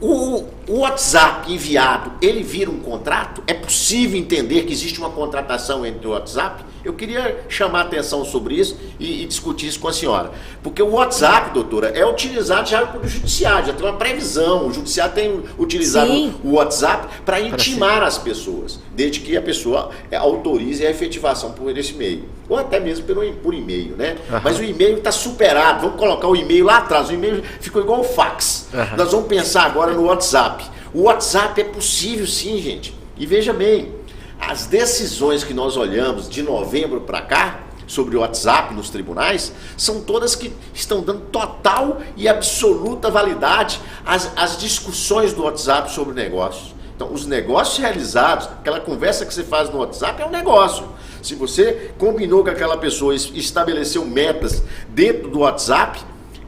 O WhatsApp enviado, ele vira um contrato? É possível entender que existe uma contratação entre o WhatsApp? Eu queria chamar a atenção sobre isso e discutir isso com a senhora. Porque o WhatsApp, doutora, é utilizado já pelo judiciário, já tem uma previsão. O judiciário tem utilizado o WhatsApp para intimar as pessoas, desde que a pessoa autorize a efetivação por esse meio. Ou até mesmo por e-mail, né? Mas o e-mail está superado. Vamos colocar o e-mail lá atrás. O e-mail ficou igual o fax. Nós vamos pensar agora no WhatsApp. O WhatsApp é possível sim, gente. E veja bem, as decisões que nós olhamos de novembro para cá, sobre o WhatsApp nos tribunais, são todas que estão dando total e absoluta validade às discussões do WhatsApp sobre negócios. Então, os negócios realizados, aquela conversa que você faz no WhatsApp é um negócio. Se você combinou com aquela pessoa e estabeleceu metas dentro do WhatsApp,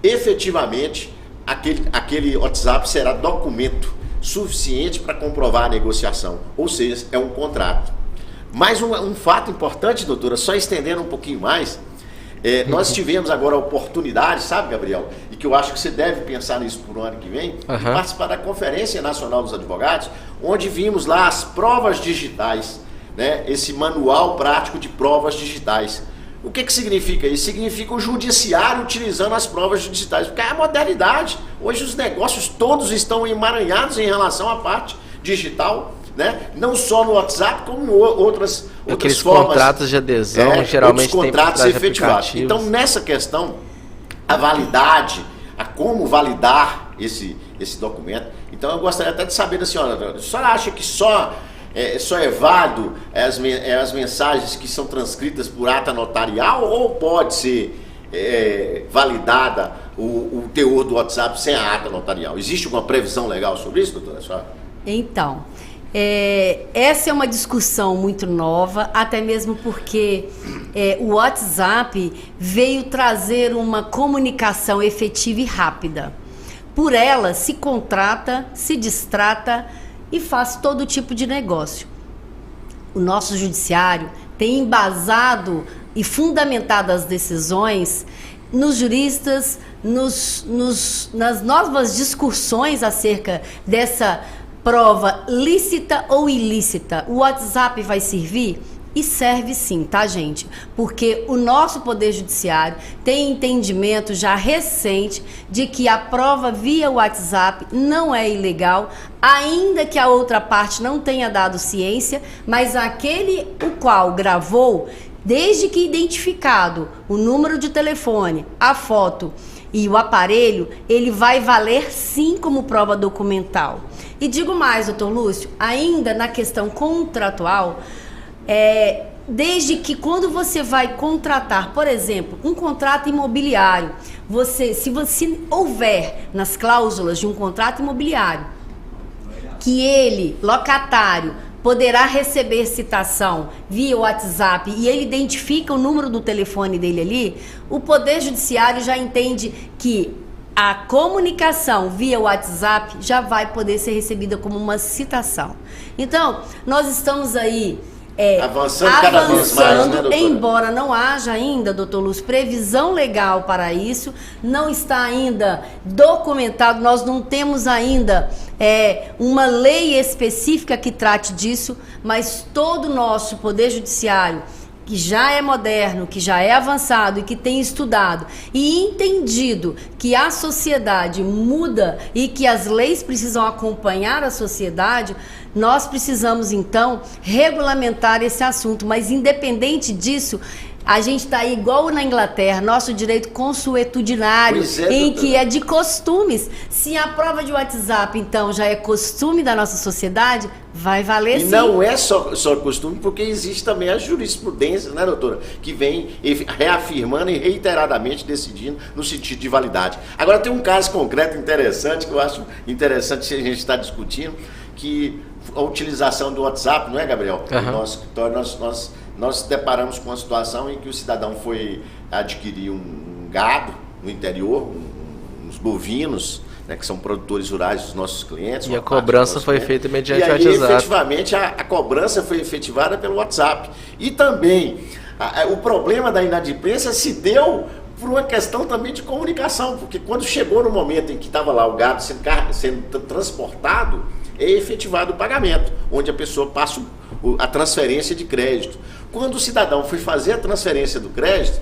efetivamente, aquele WhatsApp será documento suficiente para comprovar a negociação. Ou seja, é um contrato. Mais um fato importante, doutora, só estendendo um pouquinho mais, nós tivemos agora a oportunidade, sabe, Gabriel, e que eu acho que você deve pensar nisso para o ano que vem, de participar da Conferência Nacional dos Advogados, onde vimos lá as provas digitais, né, esse manual prático de provas digitais. O que significa isso? Significa o judiciário utilizando as provas digitais, porque é a modernidade. Hoje os negócios todos estão emaranhados em relação à parte digital, né? Não só no WhatsApp, como em outras formas. Contratos de adesão, geralmente tem contratos efetivados. Então, nessa questão, a validade, a como validar esse documento. Então, eu gostaria até de saber da senhora, a senhora acha que só é válido as mensagens que são transcritas por ata notarial, ou pode ser validada o teor do WhatsApp sem a ata notarial? Existe alguma previsão legal sobre isso, doutora? Então, essa é uma discussão muito nova, até mesmo porque o WhatsApp veio trazer uma comunicação efetiva e rápida. Por ela, se contrata, se distrata e faz todo tipo de negócio. O nosso judiciário tem embasado e fundamentado as decisões nos juristas, nas novas discussões acerca dessa prova lícita ou ilícita. O WhatsApp vai servir? E serve sim, tá, gente? Porque o nosso Poder Judiciário tem entendimento já recente de que a prova via WhatsApp não é ilegal, ainda que a outra parte não tenha dado ciência, mas aquele o qual gravou, desde que identificado o número de telefone, a foto e o aparelho, ele vai valer sim como prova documental. E digo mais, doutor Lúcio, ainda na questão contratual, desde que quando você vai contratar, por exemplo, um contrato imobiliário, se você houver nas cláusulas de um contrato imobiliário que ele, locatário, poderá receber citação via WhatsApp e ele identifica o número do telefone dele ali, o Poder Judiciário já entende que a comunicação via WhatsApp já vai poder ser recebida como uma citação. Então, nós estamos aí avançando cada vez mais, né, doutora? Embora não haja ainda, doutor Lúcio, previsão legal para isso, não está ainda documentado, nós não temos ainda uma lei específica que trate disso, mas todo o nosso Poder Judiciário, que já é moderno, que já é avançado e que tem estudado e entendido que a sociedade muda e que as leis precisam acompanhar a sociedade, nós precisamos, então, regulamentar esse assunto. Mas, independente disso, a gente está igual na Inglaterra, nosso direito consuetudinário, em que é de costumes. Se a prova de WhatsApp, então, já é costume da nossa sociedade, vai valer sim. E não é só costume, porque existe também a jurisprudência, né, doutora? Que vem reafirmando e reiteradamente decidindo no sentido de validade. Agora tem um caso concreto interessante, que eu acho interessante a gente estar discutindo, que a utilização do WhatsApp, não é, Gabriel? No nosso escritório, nós deparamos com uma situação em que o cidadão foi adquirir um gado no interior, uns bovinos, né, que são produtores rurais dos nossos clientes. E a cobrança foi feita mediante o WhatsApp. E aí, efetivamente, a cobrança foi efetivada pelo WhatsApp. E também, o problema da inadimplência se deu por uma questão também de comunicação, porque quando chegou no momento em que estava lá o gado sendo transportado, é efetivado o pagamento, onde a pessoa passa a transferência de crédito. Quando o cidadão foi fazer a transferência do crédito,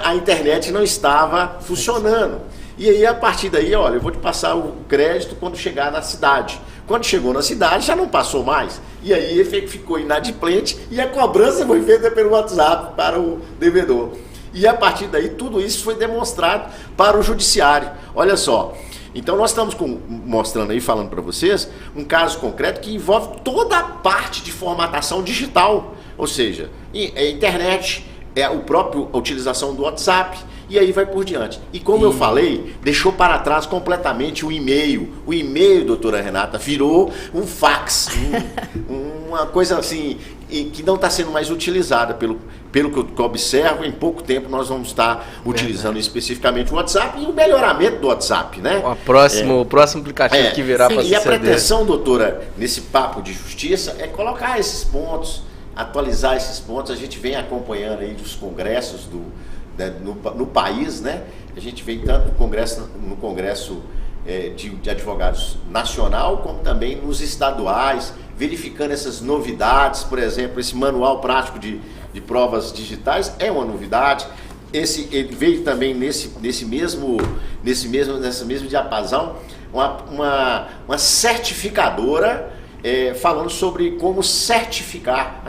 a internet não estava funcionando. E aí, a partir daí, olha, eu vou te passar o crédito quando chegar na cidade. Quando chegou na cidade, já não passou mais. E aí, ficou inadimplente e a cobrança foi feita pelo WhatsApp para o devedor. E a partir daí, tudo isso foi demonstrado para o judiciário. Olha só. Então, nós estamos mostrando aí, falando para vocês, um caso concreto que envolve toda a parte de formatação digital. Ou seja, a internet, a utilização do WhatsApp, e aí vai por diante. E como eu falei, deixou para trás completamente o e-mail. O e-mail, doutora Renata, virou um fax, uma coisa assim, que não está sendo mais utilizada. Pelo que eu observo, em pouco tempo nós vamos estar utilizando especificamente o WhatsApp e o melhoramento do WhatsApp, né? O próximo aplicativo que virá para E a pretensão, doutora, nesse papo de justiça, é colocar esses pontos, atualizar esses pontos. A gente vem acompanhando aí dos congressos no país, né? A gente vem tanto no Congresso de Advogados Nacional, como também nos estaduais, verificando essas novidades. Por exemplo, esse manual prático de provas digitais é uma novidade. Ele veio também nessa mesma diapasão uma certificadora falando sobre como certificar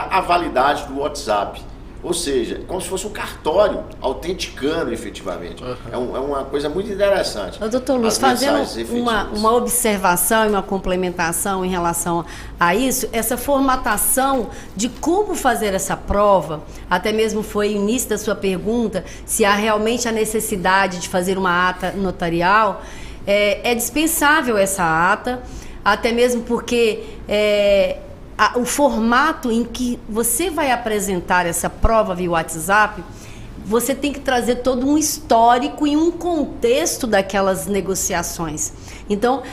a validade do WhatsApp. Ou seja, como se fosse um cartório, autenticando efetivamente. É uma coisa muito interessante. Doutor Lúcio, fazendo uma observação e uma complementação em relação a isso, essa formatação de como fazer essa prova, até mesmo foi o início da sua pergunta, se há realmente a necessidade de fazer uma ata notarial, é dispensável essa ata, até mesmo porque o formato em que você vai apresentar essa prova via WhatsApp, você tem que trazer todo um histórico e um contexto daquelas negociações. Então,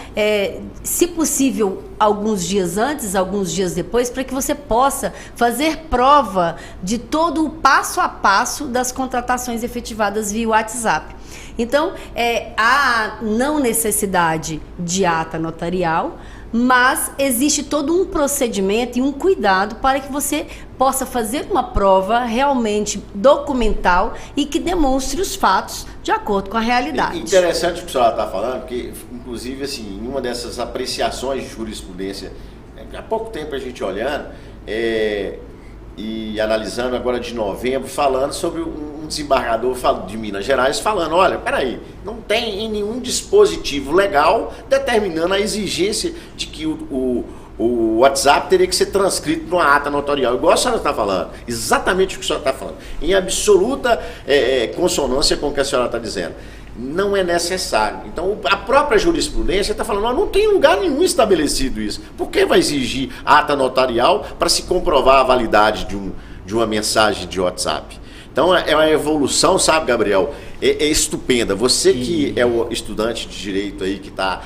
se possível, alguns dias antes, alguns dias depois, para que você possa fazer prova de todo o passo a passo das contratações efetivadas via WhatsApp. Então, há não necessidade de ata notarial, mas existe todo um procedimento e um cuidado para que você possa fazer uma prova realmente documental e que demonstre os fatos de acordo com a realidade. Interessante o que a senhora está falando, porque, inclusive, assim, em uma dessas apreciações de jurisprudência, há pouco tempo a gente olhando e analisando agora de novembro, falando sobre um desembargador de Minas Gerais, falando, olha, peraí, não tem em nenhum dispositivo legal determinando a exigência de que o WhatsApp teria que ser transcrito numa ata notarial, igual a senhora está falando, exatamente o que a senhora está falando, em absoluta consonância com o que a senhora está dizendo. Não é necessário. Então, a própria jurisprudência está falando, não tem lugar nenhum estabelecido isso. Por que vai exigir ata notarial para se comprovar a validade de uma mensagem de WhatsApp? Então, é uma evolução, sabe, Gabriel? É estupenda. Você que é o estudante de direito aí, que está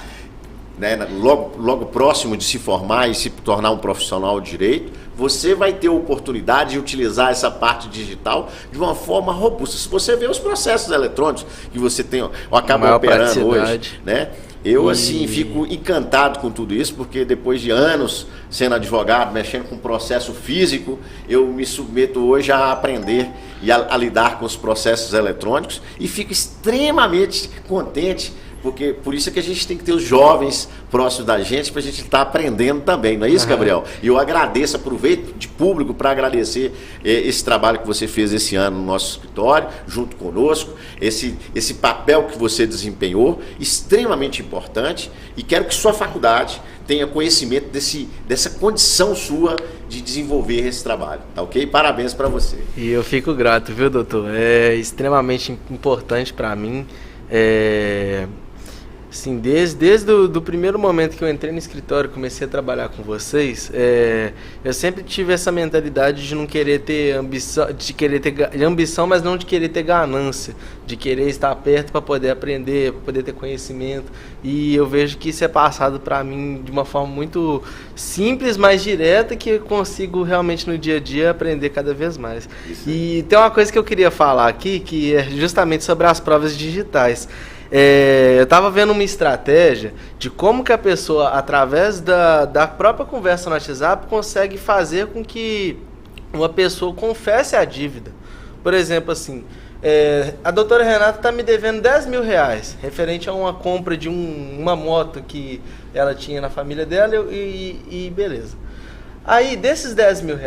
né, logo próximo de se formar e se tornar um profissional de direito, você vai ter a oportunidade de utilizar essa parte digital de uma forma robusta. Se você vê os processos eletrônicos que você tem, ou acaba operando hoje, né? Eu, assim, fico encantado com tudo isso, porque depois de anos sendo advogado, mexendo com processo físico, eu me submeto hoje a aprender e a lidar com os processos eletrônicos e fico extremamente contente, porque por isso é que a gente tem que ter os jovens próximos da gente, para a gente estar aprendendo também, não é isso, Gabriel? E eu agradeço, aproveito de público para agradecer esse trabalho que você fez esse ano no nosso escritório, junto conosco, esse papel que você desempenhou, extremamente importante, e quero que sua faculdade tenha conhecimento dessa condição sua de desenvolver esse trabalho, tá ok? Parabéns para você. E eu fico grato, viu, doutor? É extremamente importante para mim. Assim, desde o primeiro momento que eu entrei no escritório e comecei a trabalhar com vocês, eu sempre tive essa mentalidade de não querer ter ambição, ambição, mas não de querer ter ganância, de querer estar perto para poder aprender, para poder ter conhecimento. E eu vejo que isso é passado para mim de uma forma muito simples, mas direta, que eu consigo realmente no dia a dia aprender cada vez mais. Isso. E tem uma coisa que eu queria falar aqui, que é justamente sobre as provas digitais. Eu estava vendo uma estratégia de como que a pessoa, através da própria conversa no WhatsApp, consegue fazer com que uma pessoa confesse a dívida. Por exemplo, assim, a doutora Renata está me devendo R$10 mil, referente a uma compra de uma moto que ela tinha na família dela e beleza. Aí, desses R$10 mil,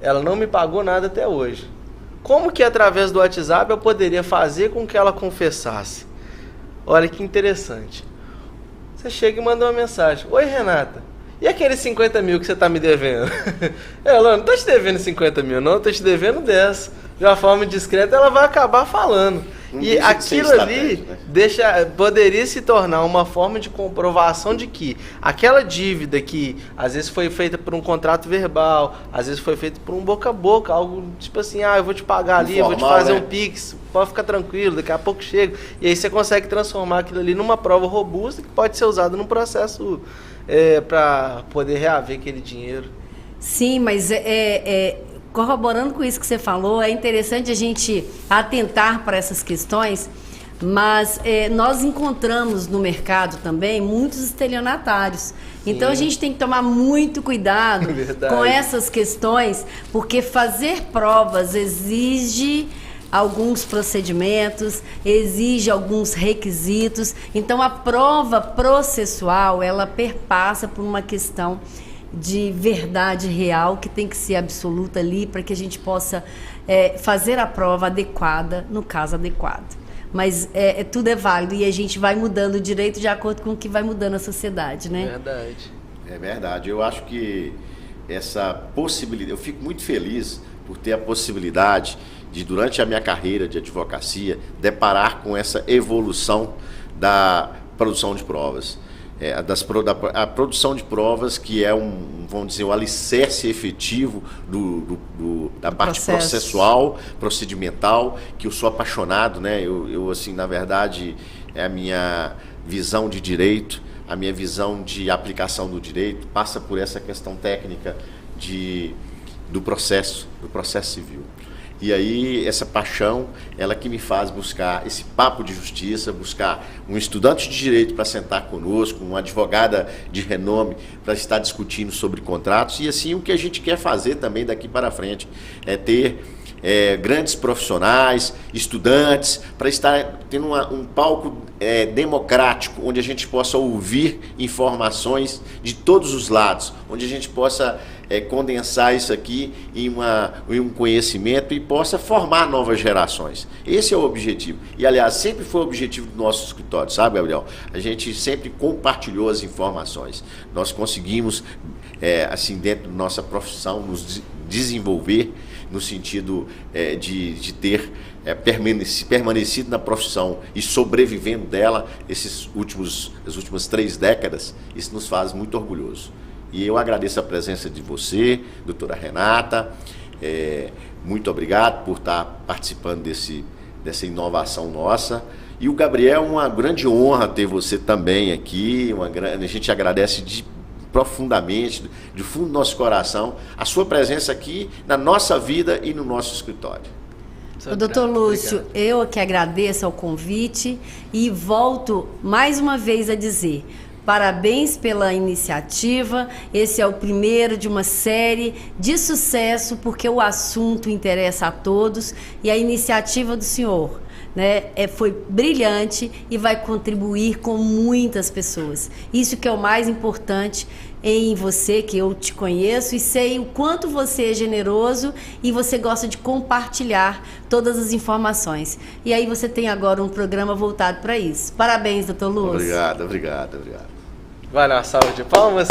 ela não me pagou nada até hoje. Como que através do WhatsApp eu poderia fazer com que ela confessasse? Olha que interessante. Você chega e manda uma mensagem. Oi, Renata. E aqueles 50 mil que você está me devendo? Ela não está te devendo 50 mil, não. Estou te devendo 10. De uma forma discreta, ela vai acabar falando. E aquilo ali poderia se tornar uma forma de comprovação de que aquela dívida que às vezes foi feita por um contrato verbal, às vezes foi feita por um boca a boca, algo tipo assim, eu vou te pagar ali, eu vou te fazer um Pix, pode ficar tranquilo, daqui a pouco chega. E aí você consegue transformar aquilo ali numa prova robusta que pode ser usada num processo para poder reaver aquele dinheiro. Sim, mas corroborando com isso que você falou, é interessante a gente atentar para essas questões, mas nós encontramos no mercado também muitos estelionatários. Então a gente tem que tomar muito cuidado com essas questões, porque fazer provas exige alguns procedimentos, exige alguns requisitos. Então a prova processual, ela perpassa por uma questão de verdade real, que tem que ser absoluta ali, para que a gente possa fazer a prova adequada, no caso adequado. Mas tudo é válido e a gente vai mudando o direito de acordo com o que vai mudando a sociedade, né? Verdade. É verdade. Eu acho que essa possibilidade, eu fico muito feliz por ter a possibilidade de, durante a minha carreira de advocacia, deparar com essa evolução da produção de provas. A produção de provas, que é vamos dizer, o alicerce efetivo da parte processual, procedimental, que eu sou apaixonado, né? Eu assim, na verdade, é a minha visão de direito, a minha visão de aplicação do direito, passa por essa questão técnica do processo civil. E aí, essa paixão, ela que me faz buscar esse papo de justiça, buscar um estudante de direito para sentar conosco, uma advogada de renome para estar discutindo sobre contratos. E assim, o que a gente quer fazer também daqui para frente é ter grandes profissionais, estudantes, para estar tendo um palco democrático, onde a gente possa ouvir informações de todos os lados, onde a gente possa condensar isso aqui em um conhecimento e possa formar novas gerações. Esse é o objetivo. E, aliás, sempre foi o objetivo do nosso escritório, sabe, Gabriel? A gente sempre compartilhou as informações. Nós conseguimos, assim, dentro da nossa profissão, nos desenvolver no sentido de ter permanecido na profissão e sobrevivendo dela as últimas 3 décadas. Isso nos faz muito orgulhoso. E eu agradeço a presença de você, doutora Renata, muito obrigado por estar participando dessa inovação nossa, E o Gabriel, uma grande honra ter você também aqui. A gente agradece profundamente, de fundo do nosso coração, a sua presença aqui na nossa vida e no nosso escritório. Doutor Lúcio, eu que agradeço ao convite e volto mais uma vez a dizer: parabéns pela iniciativa. Esse é o primeiro de uma série de sucesso, porque o assunto interessa a todos e a iniciativa do senhor, né, foi brilhante e vai contribuir com muitas pessoas. Isso que é o mais importante em você, que eu te conheço e sei o quanto você é generoso e você gosta de compartilhar todas as informações. E aí você tem agora um programa voltado para isso. Parabéns, doutor Lúcio. Obrigado. Vai na salva de palmas.